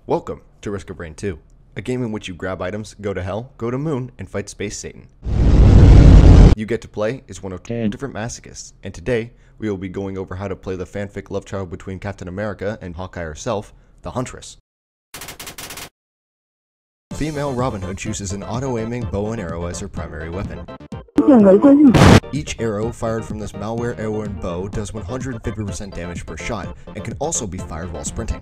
Welcome to Risk of Rain 2, a game in which you grab items, go to hell, go to moon, and fight Space Satan. You get to play as one of two different masochists, and today we will be going over how to play the fanfic love child between Captain America and Hawkeye herself, the Huntress. Female Robin Hood chooses an auto-aiming bow and arrow as her primary weapon. Each arrow fired from this malware arrow and bow does 150% damage per shot, and can also be fired while sprinting.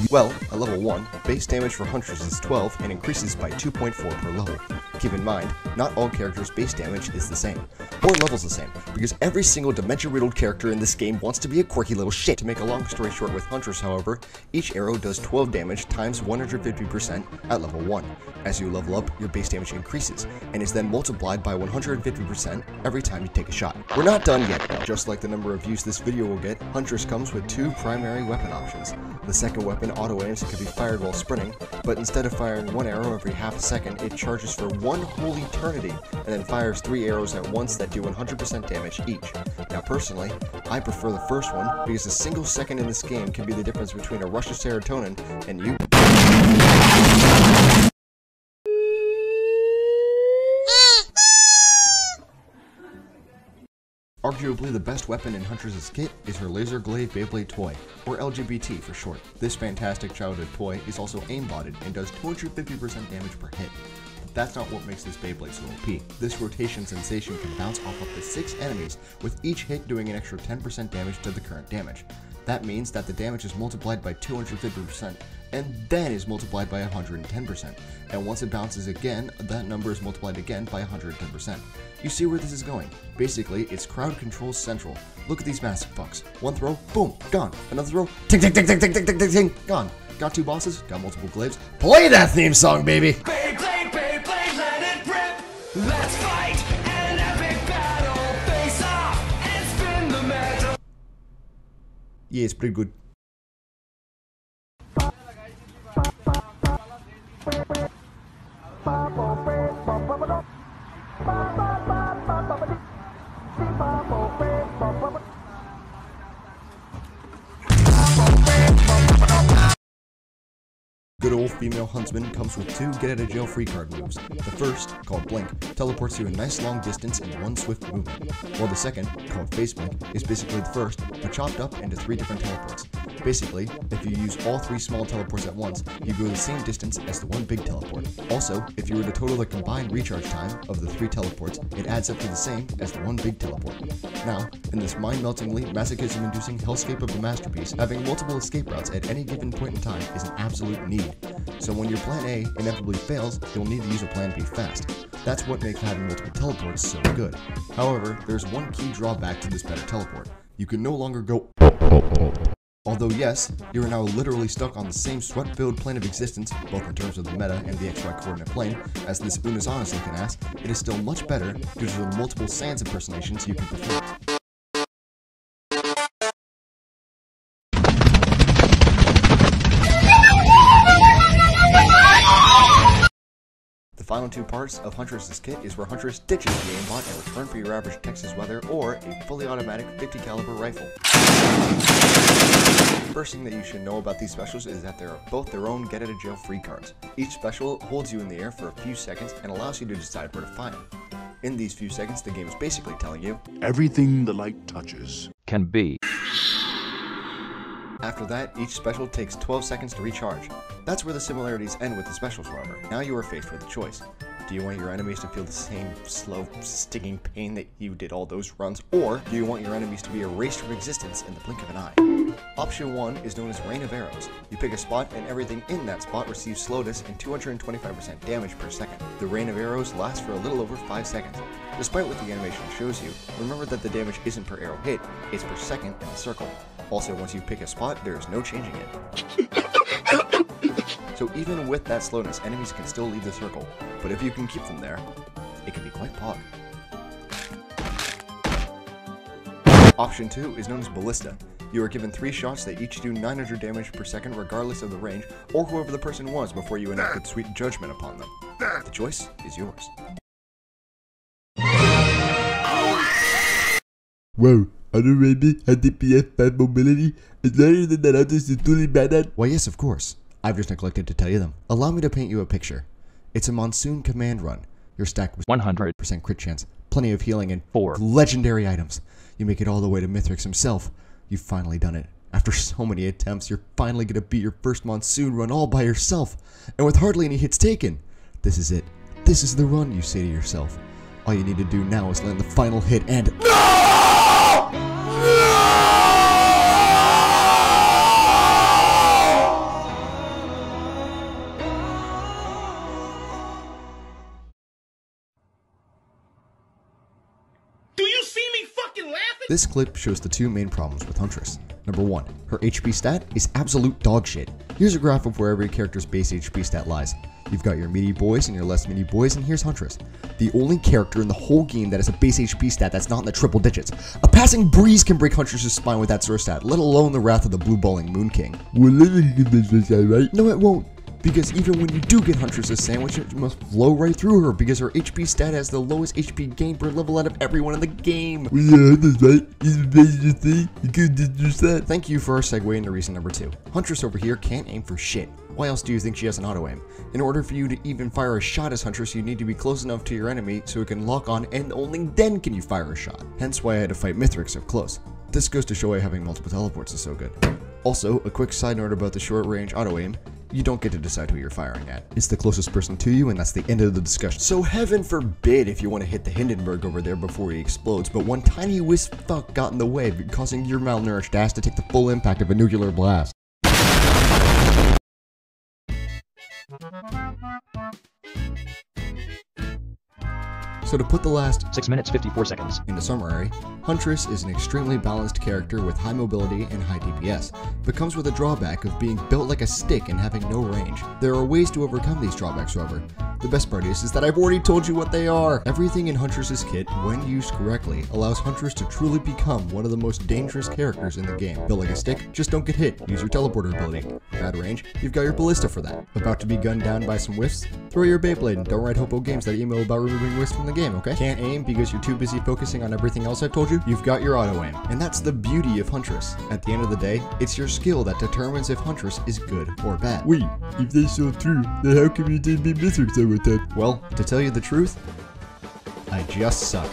Well, at level 1, base damage for Huntress is 12 and increases by 2.4 per level. Keep in mind, not all characters' base damage is the same, or levels the same, because every single dimension-riddled character in this game wants to be a quirky little shit. To make a long story short with Huntress, however, each arrow does 12 damage times 150% at level 1. As you level up, your base damage increases, and is then multiplied by 150% every time you take a shot. We're not done yet. Just like the number of views this video will get, Huntress comes with two primary weapon options. The second weapon auto-aims and can be fired while sprinting, but instead of firing one arrow every half a second, it charges for one whole eternity, and then fires 3 arrows at once that do 100% damage each. Now personally, I prefer the first one, because a single second in this game can be the difference between a rush of serotonin and you. Arguably the best weapon in Huntress' kit is her laser glaive Beyblade toy, or LGBT for short. This fantastic childhood toy is also aimbotted and does 250% damage per hit. But that's not what makes this Beyblade so OP. This rotation sensation can bounce off up to 6 enemies, with each hit doing an extra 10% damage to the current damage. That means that the damage is multiplied by 250%, and then is multiplied by 110%. And once it bounces again, that number is multiplied again by 110%. You see where this is going? Basically, it's crowd control central. Look at these massive fucks. One throw, boom, gone. Another throw, ting ting ting ting ting ting ting ting ting, gone. Got 2 bosses, got multiple glaives. Play that theme song, baby! Beyblade, Beyblade, let it rip! Let's fight an epic battle! Face off and spin the metal! Yeah, it's pretty good. Good old female huntsman comes with 2 get-out-of-jail-free card moves. The first, called Blink, teleports you a nice long distance in one swift movement, while the second, called Face Blink, is basically the first, but chopped up into 3 different teleports. Basically, if you use all 3 small teleports at once, you go the same distance as the one big teleport. Also, if you were to total the combined recharge time of the 3 teleports, it adds up to the same as the one big teleport. Now, in this mind-meltingly, masochism-inducing hellscape of a masterpiece, having multiple escape routes at any given point in time is an absolute need. So when your plan A inevitably fails, you'll need to use your plan B fast. That's what makes having multiple teleports so good. However, there's one key drawback to this better teleport. You can no longer go Although yes, you are now literally stuck on the same sweat-filled plane of existence, both in terms of the meta and the XY coordinate plane, as this Unazanas looking ass, it is still much better due to the multiple Sans impersonations you can perform. The final 2 parts of Huntress' kit is where Huntress ditches the aimbot and return for your average Texas weather or a fully automatic 50 caliber rifle. First thing that you should know about these specials is that they are both their own get-out-of-jail-free cards. Each special holds you in the air for a few seconds and allows you to decide where to fire. In these few seconds, the game is basically telling you everything the light touches can be. After that, each special takes 12 seconds to recharge. That's where the similarities end with the specials, however. Now you are faced with a choice. Do you want your enemies to feel the same slow, stinging pain that you did all those runs, or do you want your enemies to be erased from existence in the blink of an eye? Option 1 is known as Rain of Arrows. You pick a spot and everything in that spot receives slowness and 225% damage per second. The Rain of Arrows lasts for a little over 5 seconds. Despite what the animation shows you, remember that the damage isn't per arrow hit, it's per second in the circle. Also, once you pick a spot, there is no changing it. So even with that slowness, enemies can still leave the circle, but if you can keep them there, it can be quite pog. Option 2 is known as Ballista. You are given 3 shots that each do 900 damage per second regardless of the range, or whoever the person was before you enacted sweet judgment upon them. The choice is yours. Whoa. Auto rating, high DPS, fast mobility. Is there anything that Huntress is truly bad at? Why yes, of course. I've just neglected to tell you them. Allow me to paint you a picture. It's a monsoon command run. You're stacked with 100% crit chance, plenty of healing, and 4 legendary items. You make it all the way to Mithrix himself. You've finally done it. After so many attempts, you're finally gonna beat your first monsoon run all by yourself, and with hardly any hits taken. This is it. This is the run, you say to yourself. All you need to do now is land the final hit and Do you see me fucking laughing? This clip shows the two main problems with Huntress. Number 1, her HP stat is absolute dog shit. Here's a graph of where every character's base HP stat lies. You've got your meaty boys and your less meaty boys, and here's Huntress. The only character in the whole game that has a base HP stat that's not in the triple digits. A passing breeze can break Huntress's spine with that sort of stat, let alone the wrath of the blue-balling Moon King. We'll never get this right? No, it won't. Because even when you do get Huntress's sandwich, it must flow right through her because her HP stat has the lowest HP gain per level out of everyone in the game. Well, yeah, that's right. He's the best you see. You could did your set. Thank you for our segue into reason number 2. Huntress over here can't aim for shit. Why else do you think she has an auto aim? In order for you to even fire a shot as Huntress, you need to be close enough to your enemy so it can lock on, and only then can you fire a shot. Hence why I had to fight Mithrix up close. This goes to show why having multiple teleports is so good. Also, a quick side note about the short range auto aim. You don't get to decide who you're firing at. It's the closest person to you, and that's the end of the discussion. So heaven forbid if you want to hit the Hindenburg over there before he explodes, but one tiny wisp fuck got in the way, causing your malnourished ass to take the full impact of a nuclear blast. So to put the last 6 minutes 54 seconds into summary, Huntress is an extremely balanced character with high mobility and high DPS, but comes with a drawback of being built like a stick and having no range. There are ways to overcome these drawbacks, however. The best part is that I've already told you what they are! Everything in Huntress's kit, when used correctly, allows Huntress to truly become one of the most dangerous characters in the game. Built like a stick, just don't get hit, use your teleporter ability. Bad range, you've got your ballista for that. About to be gunned down by some whiffs? Throw your Beyblade and don't write Hopo Games that email about removing whiffs from the game, okay? Can't aim because you're too busy focusing on everything else I've told you? You've got your auto aim. And that's the beauty of Huntress. At the end of the day, it's your skill that determines if Huntress is good or bad. Wait, if that's so true, then how come you didn't beat Mithrix over time? Well, to tell you the truth, I just suck.